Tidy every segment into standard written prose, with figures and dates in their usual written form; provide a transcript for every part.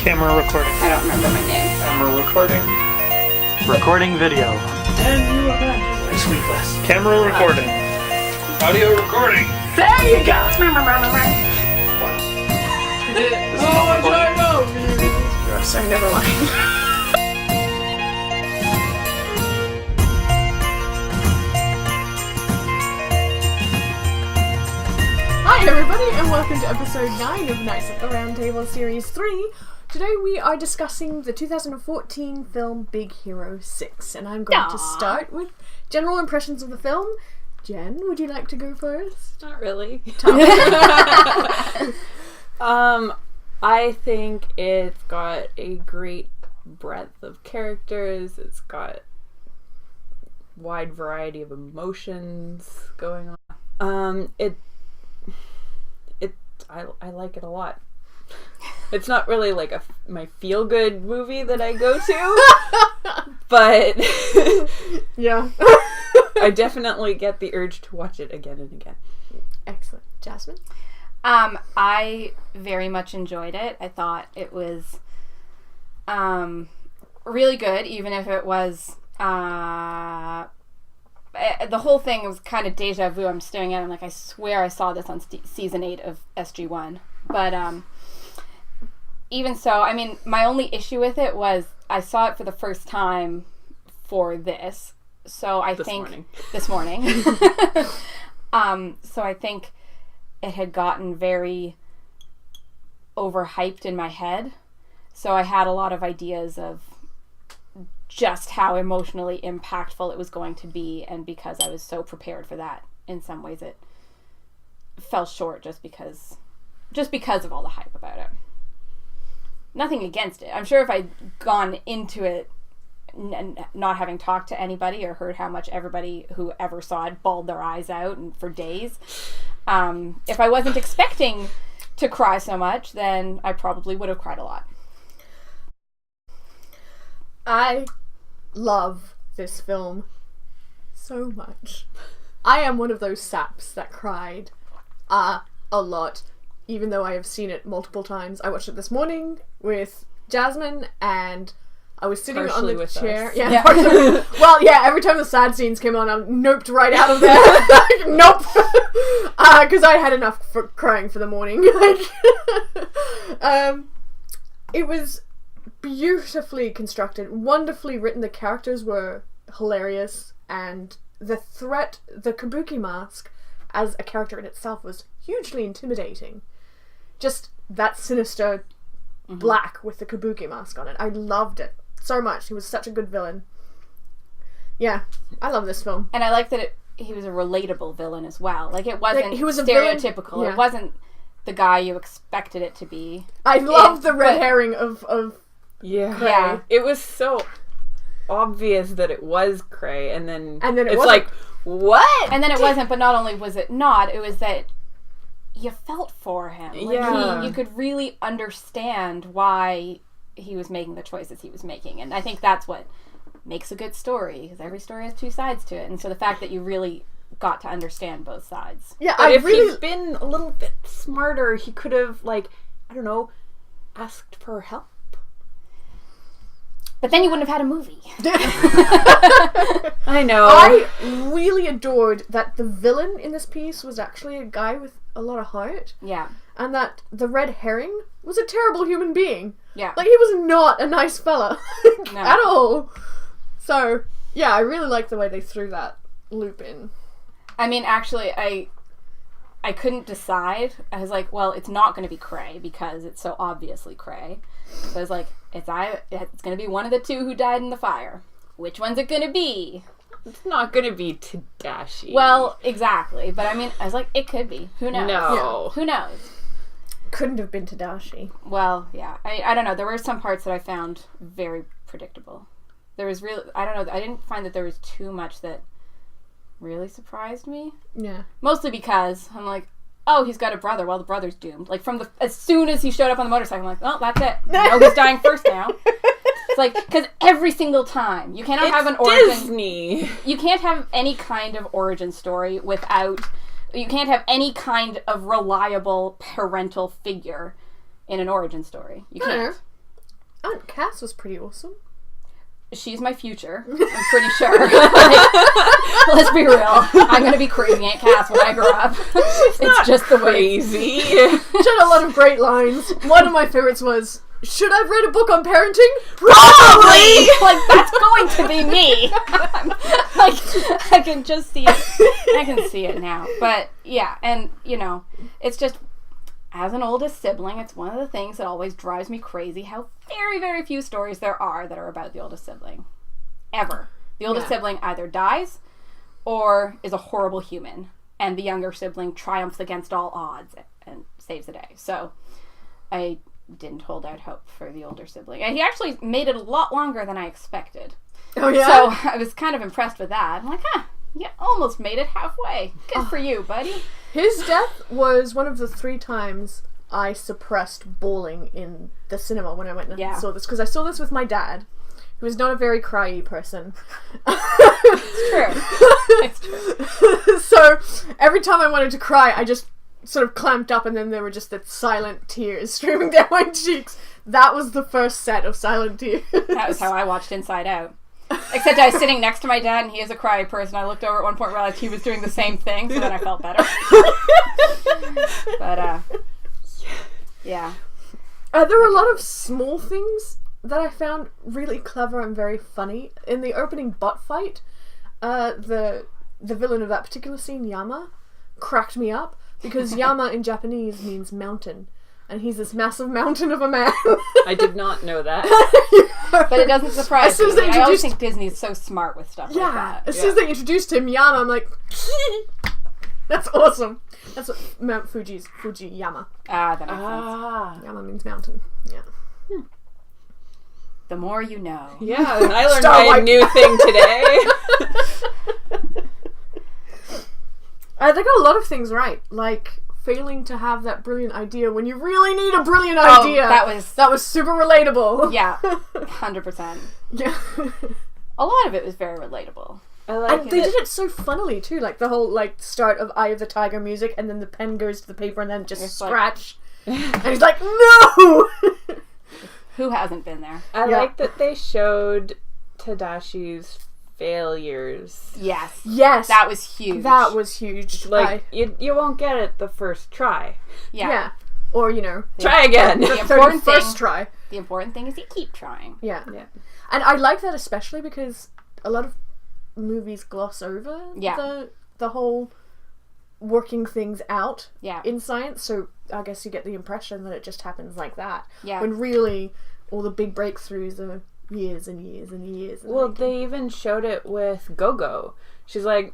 Camera recording. I don't remember my name. Camera recording. Recording video. And you are back. Sleepless. Camera recording. Audio recording. There you go. Sorry, never mind. Hi everybody, and welcome to episode 9 of Knights at the Round Table Series 3. Today we are discussing the 2014 film Big Hero 6, and I'm going to start with general impressions of the film. Jen, would you like to go first? Not really. I think it's got a great breadth of characters. It's got wide variety of emotions going on. I like it a lot. It's not really like my feel-good movie that I go to, but yeah. I definitely get the urge to watch it again and again. Excellent. Jasmine? I very much enjoyed it. I thought it was really good, even if it was the whole thing was kind of deja vu. I'm staring at it, I'm like, I swear I saw this on season 8 of SG1. But even so, I mean, my only issue with it was I saw it for the first time for this. So I think this morning. So I think it had gotten very overhyped in my head. So I had a lot of ideas of just how emotionally impactful it was going to be, and because I was so prepared for that, in some ways it fell short just because of all the hype about it. Nothing against it. I'm sure if I'd gone into it not having talked to anybody or heard how much everybody who ever saw it bawled their eyes out and for days, if I wasn't expecting to cry so much, then I probably would have cried a lot. I love this film so much. I am one of those saps that cried a lot, even though I have seen it multiple times. I watched it this morning with Jasmine, and I was sitting partially on the with chair. us. Yeah. Well, yeah, every time the sad scenes came on, I noped right out of there. Like, nope. Because I had enough for crying for the morning. It was beautifully constructed, wonderfully written. The characters were hilarious, and the kabuki mask as a character in itself was hugely intimidating. Just that sinister black with the kabuki mask on it. I loved it so much. He was such a good villain. Yeah, I love this film. And I like that he was a relatable villain as well. Like, it wasn't he was a stereotypical. Villain, yeah. It wasn't the guy you expected it to be. I love the red herring of Yeah. Cray. Yeah. It was so obvious that it was Cray, and then it it's wasn't. like, what? And then it wasn't, but not only was it not, it was that you felt for him. Like, Yeah. you could really understand why he was making the choices he was making. And I think that's what makes a good story, because every story has two sides to it. And so the fact that you really got to understand both sides. Yeah, But if he'd been a little bit smarter, he could have, like, I don't know, asked for help. But then you wouldn't have had a movie. I know. I really adored that the villain in this piece was actually a guy with a lot of heart. Yeah. And that the red herring was a terrible human being. Yeah. Like, he was not a nice fella. No. At all. So, yeah, I really liked the way they threw that loop in. I mean, actually, I couldn't decide. I was like, well, it's not going to be Cray because it's so obviously Cray. So I was like, it's going to be one of the two who died in the fire. Which one's it going to be? It's not going to be Tadashi. Well, exactly. But I mean, I was like, it could be. Who knows? No. Yeah. Who knows? Couldn't have been Tadashi. Well, yeah. I don't know. There were some parts that I found very predictable. There was really, I don't know. I didn't find that there was too much that really surprised me. Yeah. Mostly because I'm like, oh, he's got a brother. Well, the brother's doomed. Like, as soon as he showed up on the motorcycle, I'm like, well, that's it. No, he's dying first now. It's like, because every single time you cannot have an origin. Disney. You can't have any kind of origin story without. You can't have any kind of reliable parental figure in an origin story. You can't. Aunt Cass was pretty awesome. She's my future. I'm pretty sure. Like, let's be real. I'm gonna be crazy Aunt Cass when I grow up. It's just the way. Crazy. She had a lot of great lines. One of my favorites was, "Should I have read a book on parenting? Probably!" Like, that's going to be me. Like, I can just see it. I can see it now. But, yeah, and, it's just, as an oldest sibling, it's one of the things that always drives me crazy how very, very few stories there are that are about the oldest sibling. Ever. The oldest sibling either dies or is a horrible human, and the younger sibling triumphs against all odds and saves the day. So, I didn't hold out hope for the older sibling. And he actually made it a lot longer than I expected. Oh, yeah? So, I was kind of impressed with that. I'm like, you almost made it halfway. Good for you, buddy. His death was one of the 3 times I suppressed bawling in the cinema when I went and saw this. Because I saw this with my dad, who is not a very cry-y person. It's true. So, every time I wanted to cry, I just sort of clamped up, and then there were just the silent tears streaming down my cheeks. That was the first set of silent tears. That was how I watched Inside Out. Except I was sitting next to my dad, and he is a cry person. I looked over at one point and realized he was doing the same thing, so then I felt better. But, yeah. There were a lot of small things that I found really clever and very funny. In the opening butt fight, the villain of that particular scene, Yama, cracked me up, because Yama in Japanese means mountain. And he's this massive mountain of a man. I did not know that. But it doesn't surprise As soon as me. they I always introduced- think Disney's so smart with stuff like that. As soon as they introduced him, Yama, I'm like, that's awesome. That's what Mount Fuji's Fujiyama. That makes sense. Yama means mountain. Yeah. The more you know. Yeah, I learned Starlight. my new thing today. They got a lot of things right, like failing to have that brilliant idea when you really need a brilliant idea. That was super relatable. Yeah, 100%. Yeah. A lot of it was very relatable. I like And they did it so funnily too, like the whole start of Eye of the Tiger music, and then the pen goes to the paper and then just It's scratch. And he's like, no! Who hasn't been there? I like that they showed Tadashi's failures. Yes. Yes. That was huge. That was huge. Like, you won't get it the first try. Yeah. Or, Try again. The important thing, 31st try. The important thing is you keep trying. Yeah. Yeah. And I like that especially because a lot of movies gloss over the whole working things out in science, so I guess you get the impression that it just happens like that. Yeah. When really all the big breakthroughs are years and years and years. Well, they even showed it with Go-Go. She's like,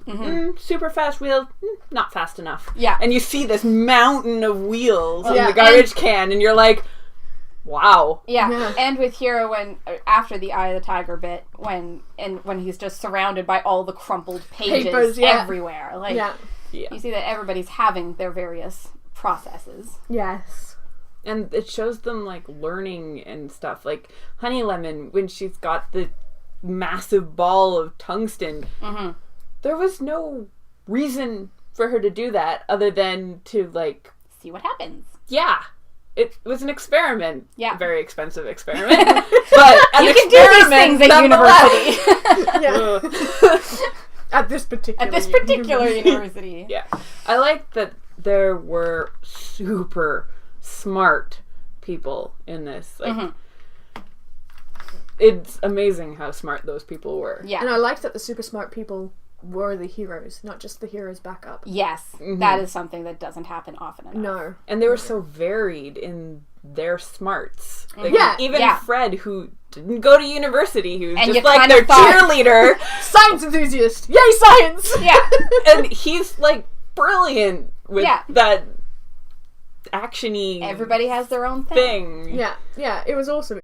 super fast wheel, not fast enough. Yeah. And you see this mountain of wheels in Yeah. the garbage can, and you're like, wow. Yeah. And with Hiro, when after the Eye of the Tiger bit, when he's just surrounded by all the crumpled pages everywhere, like you see that everybody's having their various processes. Yes. And it shows them like learning and stuff. Like Honey Lemon, when she's got the massive ball of tungsten, there was no reason for her to do that other than to see what happens. Yeah. It was an experiment. Yeah. A very expensive experiment. But an You can do these things at university. At this particular university. Yeah. I like that there were super smart people in this. It's amazing how smart those people were. Yeah. And I liked that the super smart people were the heroes, not just the hero's backup. Yes. That is something that doesn't happen often enough. No. And they were so varied in their smarts. Like, even Fred, who didn't go to university, who was and just like their cheerleader. Science enthusiast! Yay, science! Yeah. And he's like brilliant with that action-y everybody has their own thing. Yeah, it was awesome.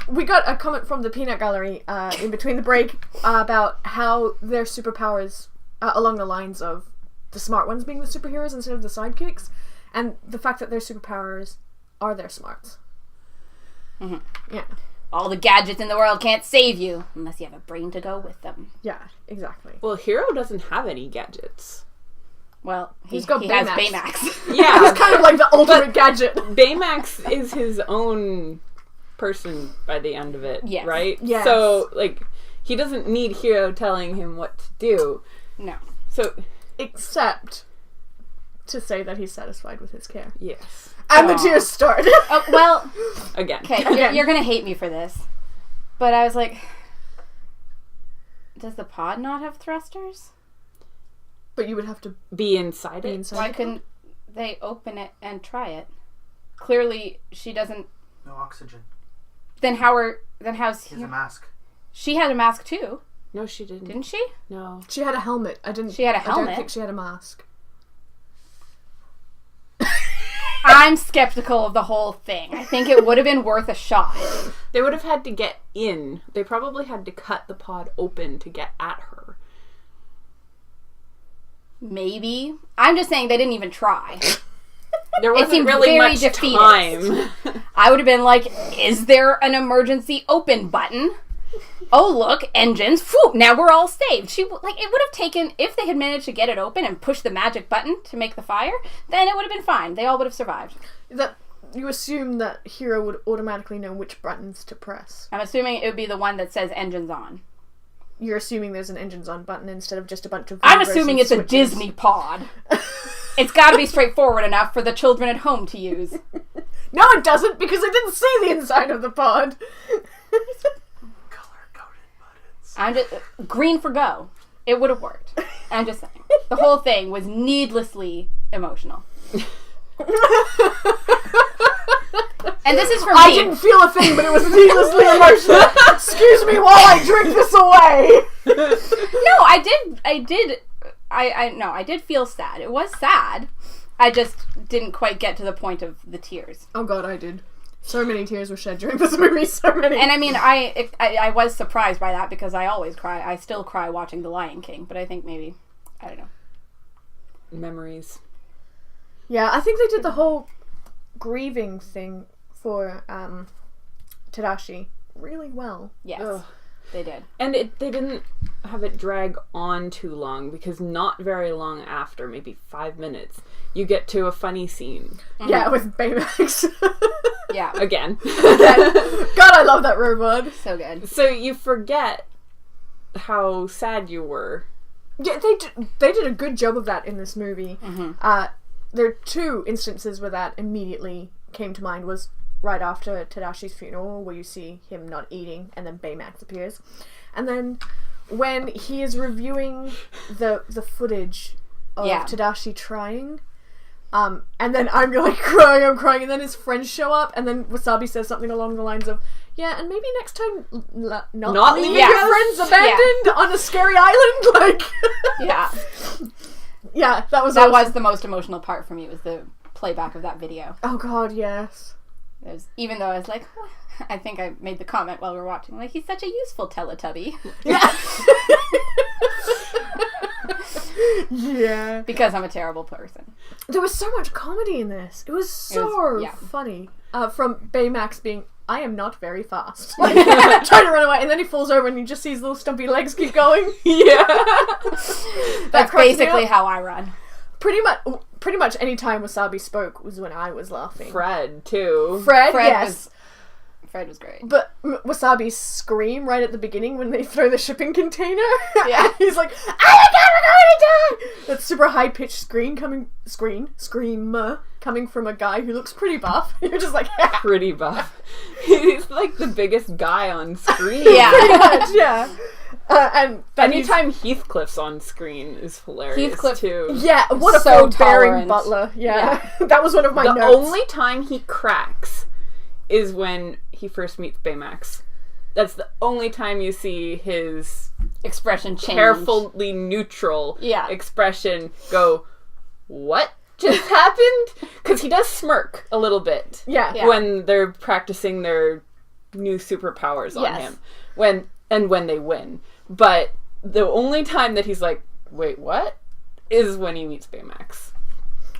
We got a comment from the Peanut Gallery in between the break about how their superpowers along the lines of the smart ones being the superheroes instead of the sidekicks, and the fact that their superpowers are their smarts. Yeah. All the gadgets in the world can't save you unless you have a brain to go with them. Yeah, exactly. Well, Hiro doesn't have any gadgets. Well, he's got has Baymax. Baymax. Yeah. He's kind of like the ultimate gadget. Baymax is his own person by the end of it, Yes. right? Yes. So, like, he doesn't need Hiro telling him what to do. No. So, Except to say that he's satisfied with his care. yes. And the tears start. Oh, well, Again. okay, Again. you're gonna hate me for this, but I was like, does the pod not have thrusters? But you would have to Be inside be it. inside. Why couldn't they open it and try it? Clearly, she doesn't. No oxygen. Then how's He has a mask. She had a mask too, No, she didn't. didn't she? No. She had a helmet. She had a I helmet. don't think she had a mask. I'm skeptical of the whole thing. I think it would have been worth a shot. They would have had to get in. They probably had to cut the pod open to get at her. Maybe. I'm just saying they didn't even try. There wasn't seemed really very much defeatist. time. I would have been like, is there an emergency open button? Oh, look, engines. Phew, now we're all saved. It would have taken, if they had managed to get it open and push the magic button to make the fire, then it would have been fine. They all would have survived. That you assume that Hiro would automatically know which buttons to press. I'm assuming it would be the one that says engines on. You're assuming there's an engines on button instead of just a bunch of. I'm vibrators assuming and it's a switches. Disney pod. It's got to be straightforward enough for the children at home to use. No, it doesn't, because I didn't see the inside of the pod. Color-coded buttons. I'm just green for go. It would have worked. I'm just saying. The whole thing was needlessly emotional. And this is for me. I didn't feel a thing, but it was needlessly emotional. Excuse me while I drink this away. No, I did feel sad. It was sad. I just didn't quite get to the point of the tears. Oh god, I did. So many tears were shed during this movie, so many. And I mean, I was surprised by that because I always cry. I still cry watching The Lion King, but I think maybe, I don't know. Memories. Yeah, I think they did the whole grieving thing for Tadashi really well. Yes, Ugh. they did. And they didn't have it drag on too long, because not very long after, maybe 5 minutes, you get to a funny scene. Mm-hmm. Yeah, with Baymax. Yeah. Again. God, I love that robot. So good. So you forget how sad you were. Yeah, they did a good job of that in this movie. Mm-hmm. There are two instances where that immediately came to mind. Was right after Tadashi's funeral, where you see him not eating, and then Baymax appears, and then when he is reviewing the footage of Tadashi trying, and then I'm like I'm crying, and then his friends show up, and then Wasabi says something along the lines of, "Yeah, and maybe next time not leave leave your us." friends abandoned on a scary island." Like, Yeah. yeah, that was That awesome. was the most emotional part for me, was the playback of that video. Oh god, yes. Even though I was like, I think I made the comment while we were watching, like, he's such a useful Teletubby. Yeah. Yeah. Because I'm a terrible person. There was so much comedy in this. It was so funny. From Baymax being, I am not very fast. Like, trying to run away, and then he falls over and you just see his little stumpy legs keep going. Yeah. That's cracks me basically up. how I run. Pretty much any time Wasabi spoke was when I was laughing. Fred, too. Fred, yes. Fred was great. But Wasabi's scream right at the beginning when they throw the shipping container. Yeah. He's like, "Oh my god, we're going to die!" That super high pitched scream coming from a guy who looks pretty buff. You're just like, Pretty buff. He's like the biggest guy on screen. Yeah. pretty much, yeah. And then Anytime Heathcliff's on screen is hilarious, Heathcliff- too. yeah, what a So forbearing tolerant. butler. Yeah. That was one of my The notes. only time he cracks is when he first meets Baymax. That's the only time you see his Expression change. carefully neutral Yeah. expression go, what just happened? Because he does smirk a little bit Yeah. when they're practicing their new superpowers on Yes. him. When they win. But the only time that he's like, wait, what? Is when he meets Baymax.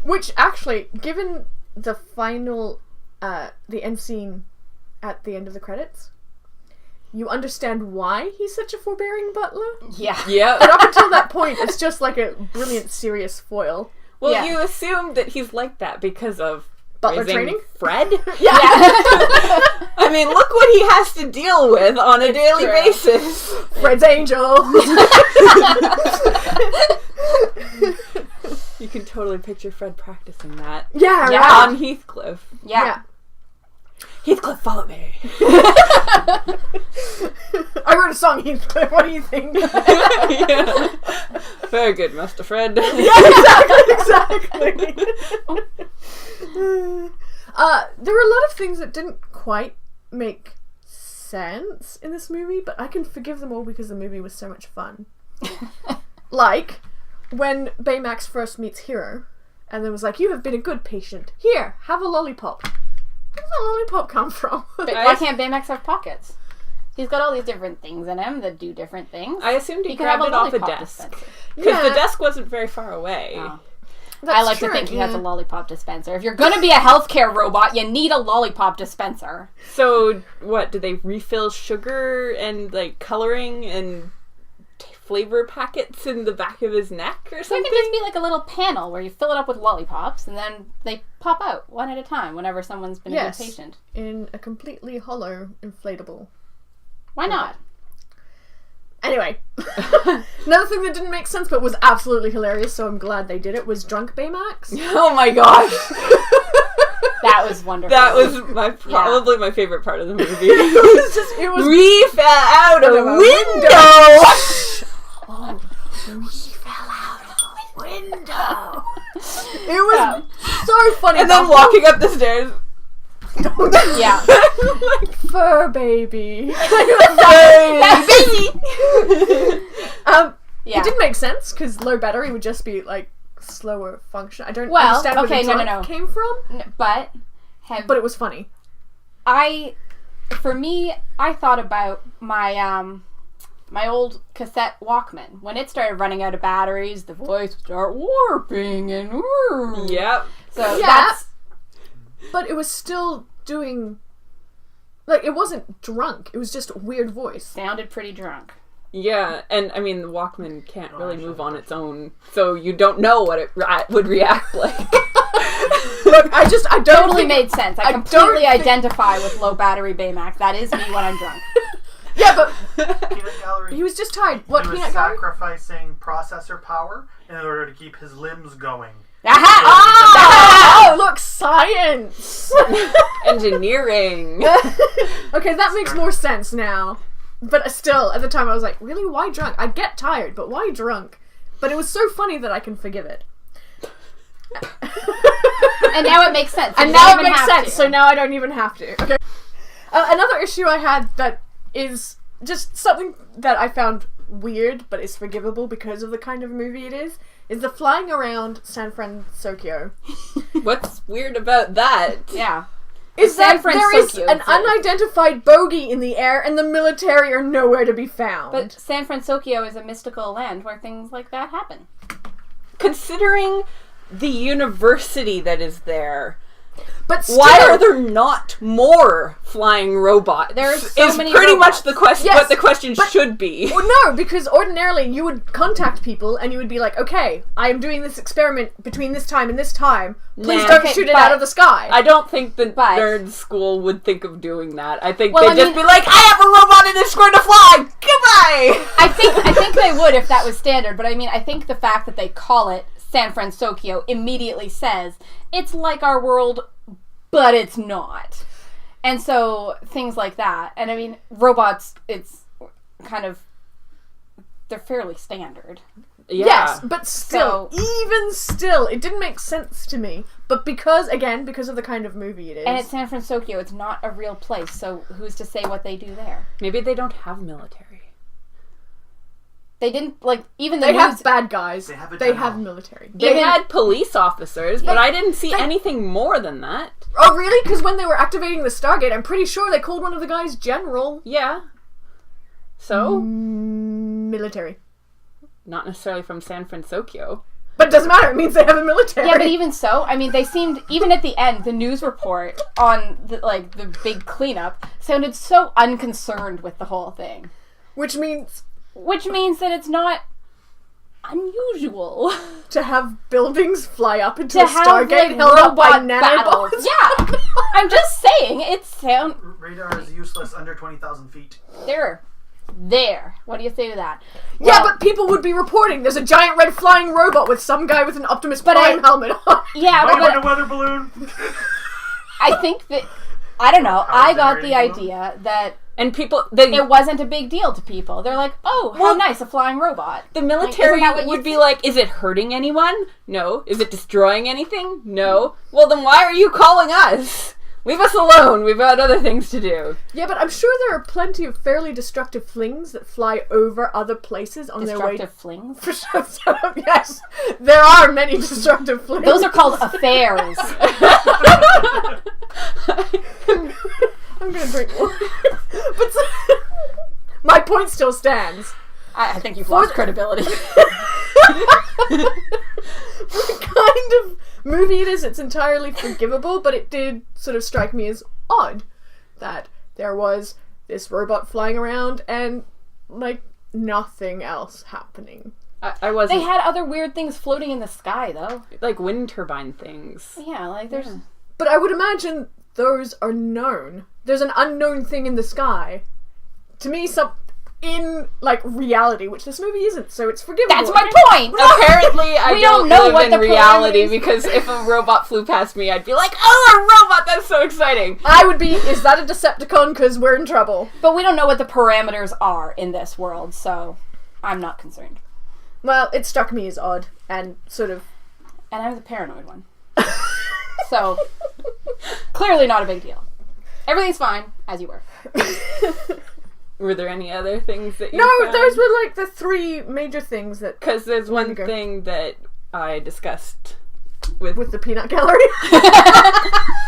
Which actually, given the final, the end scene at the end of the credits, you understand why he's such a forbearing butler. Yeah. Yeah. And up until that point, it's just like a brilliant, serious foil. Well, Yeah. you assume that he's like that because of Butler raising training? Fred? Yeah. I mean, look what he has to deal with on a daily basis. Fred's angel. You can totally picture Fred practicing that. Yeah, Yeah. right. On Heathcliff. Yeah. Heathcliff, follow me. I wrote a song, Heathcliff. What do you think? Yeah. Very good, Master Fred. Yeah, exactly. There were a lot of things that didn't quite make sense in this movie, but I can forgive them all because the movie was so much fun. Like, when Baymax first meets Hero, and then was like, "You have been a good patient. Here, have a lollipop." Where did that lollipop come from? But why can't Baymax have pockets? He's got all these different things in him that do different things. I assumed he could have grabbed it off a lollipop desk. dispenser. Because the desk wasn't very far away. Oh. That's I like true, to think he yeah. has a lollipop dispenser. If you're going to be a healthcare robot, you need a lollipop dispenser. So, what, do they refill sugar and, like, coloring and flavor packets in the back of his neck or So something? it could just be like a little panel where you fill it up with lollipops and then they pop out one at a time whenever someone's been Yes. a good patient. In a completely hollow, inflatable. Why not? Anyway, another thing that didn't make sense but was absolutely hilarious, so I'm glad they did it, was Drunk Baymax. Oh my gosh! That was wonderful. That was probably my favorite part of the movie. It was We fell out of a window! We fell out of a window. It was so funny. And then walking up the stairs. Yeah. Fur baby. Yeah. It didn't make sense because low battery would just be like slower function. I don't Well, understand okay, where the no. drunk came from, But it was funny. For me, I thought about my my old cassette Walkman. When it started running out of batteries, the voice would start warping and Yep. So Yeah. that's But it was still doing, like, it wasn't drunk. It was just a weird voice. sounded pretty drunk. Yeah, and I mean, the Walkman can't really move on its own, so you don't know what it would react like. Look, I don't Totally think made sense. I don't completely think- identify with low battery Baymax. That is me when I'm drunk. Yeah, but Peanut Gallery. he was just tired. What, He was Peanut Gallery? sacrificing processor power in order to keep his limbs going. Aha! Oh, look, science! Engineering. Okay, that makes more sense now. But still, at the time I was like, really, why drunk? I get tired, but why drunk? But it was so funny that I can forgive it. And now it makes sense. And You now don't it even makes have sense, to. so now I don't even have to. Okay. Another issue I had that is just something that I found weird, but is forgivable because of the kind of movie it is the flying around San Francisco. What's weird about that? Yeah. Is San that there is Francisco, an so- unidentified bogey in the air and the military are nowhere to be found. But San Francisco is a mystical land where things like that happen. Considering the university that is there, But still, why are there not more flying robots? There are so is many pretty robots. much the question. Yes, what the question but- should be. Well, no, because ordinarily you would contact people and you would be like, okay, I am doing this experiment between this time and this time. Please Nah. don't Okay, shoot it but- out of the sky. I don't think the But- nerd school would think of doing that. I think Well, they'd I just mean- be like, I have a robot and it's going to fly! Goodbye! I think they would if that was standard, but I mean, I think the fact that they call it San Francisco immediately says it's like our world, but it's not. And so things like that. And I mean, robots, it's kind of, they're fairly standard. Yeah. Yes, but still, So- even still, it didn't make sense to me. But because of the kind of movie it is. And it's San Francisco, it's not a real place, so who's to say what they do there? Maybe they don't have military. They didn't, like, even the they news... have bad guys. They have a They general. have military. They Even- had police officers, but Yeah, I didn't see they- anything more than that. Oh, really? Because when they were activating the Stargate, I'm pretty sure they called one of the guys General. Yeah. So, Military. not necessarily from San Francisco. But it doesn't matter, it means they have a military. Yeah, but even so, I mean, they seemed, even at the end, the news report on, the big cleanup sounded so unconcerned with the whole thing. Which means... Which means that it's not unusual. To have buildings fly up into To a have, Stargate like, held up by robot battles. nanobots. Yeah. I'm just saying, Radar is useless under 20,000 feet. There. What do you say to that? Yeah, but people would be reporting there's a giant red flying robot with some guy with an Optimus Prime helmet on. Yeah, Might have but been a weather balloon. I think that, I don't know, I got the generating idea that And people, it wasn't a big deal to people. They're like, oh, how nice, a flying robot. the military Like, isn't that what would you be like, is it hurting anyone? No. Is it destroying anything? No. Well, then why are you calling us? Leave us alone. We've got other things to do. Yeah, but I'm sure there are plenty of fairly destructive flings that fly over other places on their way. Destructive flings? Yes, there are many destructive flings. Those are called affairs. I'm gonna drink more. But my point still stands. I think you've lost credibility. What kind of movie it is, it's entirely forgivable, but it did sort of strike me as odd that there was this robot flying around and, like, nothing else happening. I wasn't... They had other weird things floating in the sky, though. like wind turbine things. Yeah, like there's... But I would imagine those are known. There's an unknown thing in the sky. To me, in, like, reality, which this movie isn't, so it's forgivable. That's my point! Apparently, I We don't don't know live what in the reality parameters- because if a robot flew past me, I'd be like, oh, a robot! That's so exciting! I would be, is that a Decepticon? Because we're in trouble. But we don't know what the parameters are in this world, so I'm not concerned. Well, it struck me as odd, and sort of... And I'm the paranoid one. So, clearly not a big deal. Everything's fine, as you were. Were there any other things that you No, found? those were, like, the three major things that... Because there's one Okay. thing that I discussed with With the peanut gallery.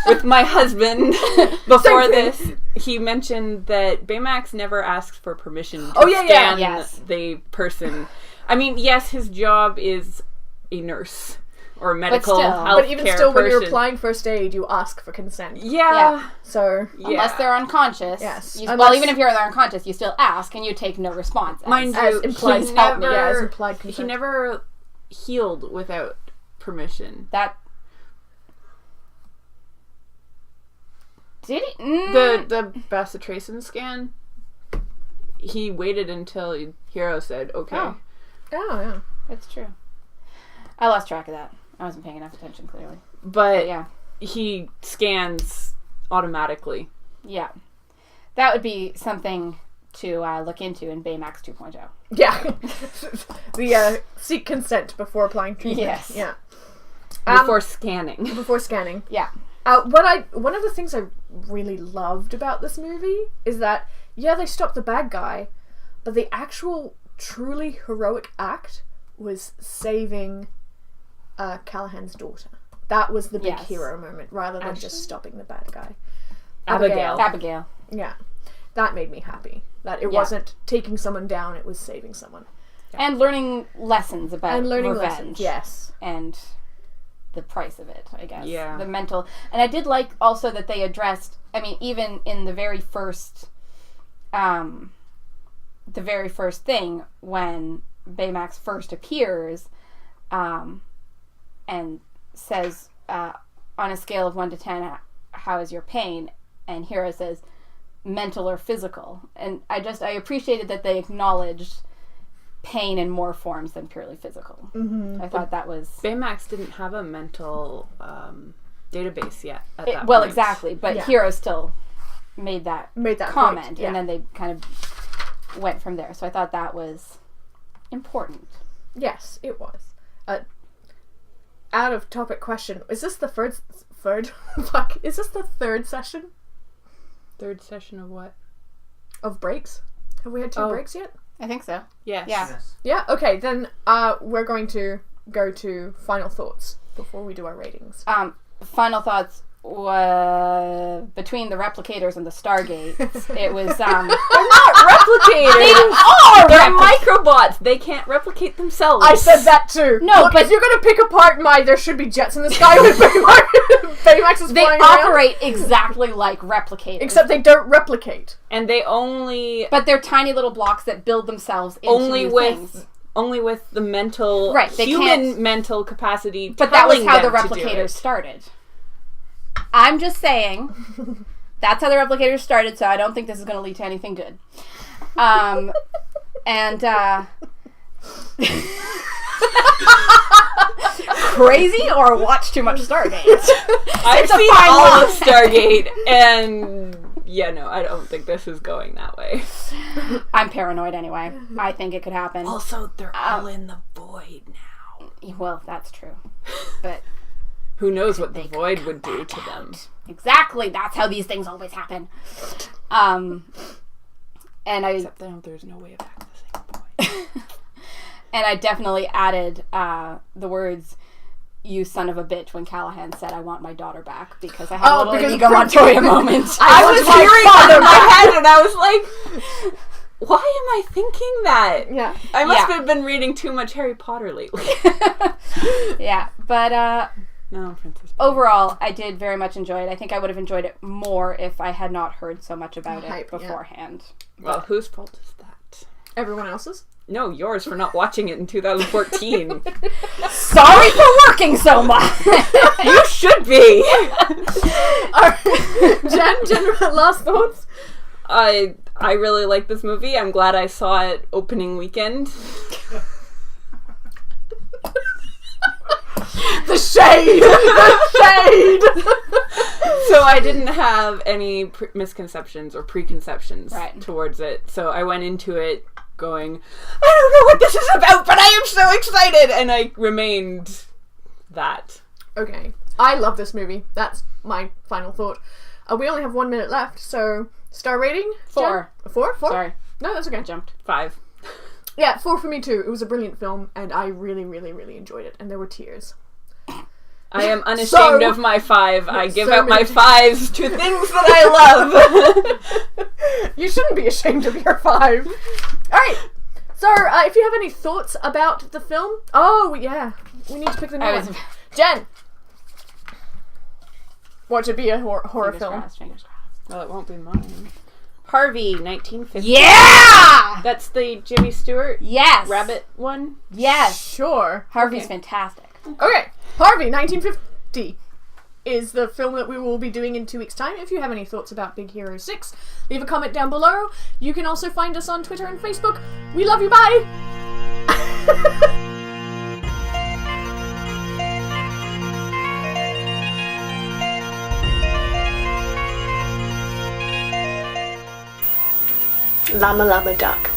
with my husband before Same this. thing. He mentioned that Baymax never asks for permission to Oh, yeah, yeah. scan Yes. the person. I mean, yes, his job is a nurse or medical still. health But even care still, when you're person. applying first aid, you ask for consent. Yeah. So, Unless they're unconscious. Yes. Well, Unless- even if you're unconscious, you still ask and you take no response. Mind as you, implied he help me, never, yeah, as implied consent. he never healed without permission. That... Did he? The bacitracin scan, he waited until Hero said, okay. Oh. Oh, yeah. That's true. I lost track of that. I wasn't paying enough attention, clearly. But Yeah. he scans automatically. Yeah. That would be something to look into in Baymax 2.0. Yeah. The, seek consent before applying treatment. Yes. Yeah. Before scanning. Before scanning. Yeah. One of the things I really loved about this movie is that, yeah, they stopped the bad guy, but the actual truly heroic act was saving Callahan's daughter. That was the big Yes. hero moment, rather than Actually? just stopping the bad guy. Abigail. Yeah. That made me happy. That it Yeah. wasn't taking someone down, it was saving someone. And learning lessons about And learning revenge. lessons, yes. And the price of it, I guess. Yeah. The mental... And I did like also that they addressed... I mean, even in the very first... thing, when Baymax first appears, and says, on a scale of 1 to 10, how is your pain? And Hero says, mental or physical. And I appreciated that they acknowledged pain in more forms than purely physical. Mm-hmm. I thought that was... Baymax didn't have a mental database yet at that well, point. exactly. But Yeah. Hero still made that comment. point, yeah. And then they kind of went from there. So I thought that was important. Yes, it was. Out of topic question. Is this the third fuck, is this the third session Third session of what? of breaks? Have we had 2 breaks yet? I think so. Yes. Yeah. Yes. Yeah, okay, then we're going to go to final thoughts before we do our ratings. Final thoughts between the replicators and the Stargates. It was They're not replicators! They're microbots! They can't replicate themselves! I said that too! No, Look, but- if you're gonna pick apart there should be jets in the sky with Baymax is they flying around. operate exactly like replicators. Except they don't replicate. And they only... But they're tiny little blocks that build themselves into only new with things. only with the mental, Right, they human can't- mental capacity. But that was telling how the them to do replicators it. started. I'm just saying, that's how the replicators started, so I don't think this is going to lead to anything good. Crazy or watch too much Stargate? I've It's a seen fine all line. of Stargate, and yeah, no, I don't think this is going that way. I'm paranoid anyway. I think it could happen. Also, they're all in the void now. Well, that's true. But Who knows what the void would do to them? exactly, that's how these things always happen. And Except there's no way of accessing the void. And I definitely added the words, "You son of a bitch," when Callahan said, "I want my daughter back," because I had a little Inigo Montoya moment. I was hearing that in my head, and I was like, why am I thinking that? Yeah. I must have been reading too much Harry Potter lately. Yeah, but No, Princess. overall, I did very much enjoy it. I think I would have enjoyed it more if I had not heard so much about Hype, it beforehand. Well, whose fault is that? Everyone else's? No, yours for not watching it in 2014. Sorry for working so much! You should be! Jen, last thoughts? I really like this movie. I'm glad I saw it opening weekend. The shade! The shade! So I didn't have any misconceptions or preconceptions Right. towards it. So I went into it going, I don't know what this is about, but I am so excited! And I remained that. Okay. I love this movie. That's my final thought. We only have 1 minute left, so star rating? 4. Jen? 4? Sorry, No, that's okay. jumped. 5. Yeah, 4 for me too. It was a brilliant film, and I really, really, really enjoyed it. And there were tears. I am unashamed So- of my 5. I give so out my many- 5s to things that I love. You shouldn't be ashamed of your 5. Alright, so if you have any thoughts about the film... Oh, yeah. We need to pick the new one. Jen! Watch it be a horror Fingers film. crossed, fingers crossed. Well, it won't be mine. Harvey, 1950. Yeah! That's the Jimmy Stewart Yes! rabbit one? Yes! Sure. Harvey's Okay. fantastic. Okay, Harvey, 1950 is the film that we will be doing in 2 weeks' time. If you have any thoughts about Big Hero 6, leave a comment down below. You can also find us on Twitter and Facebook. We love you, bye! Llama Llama Duck.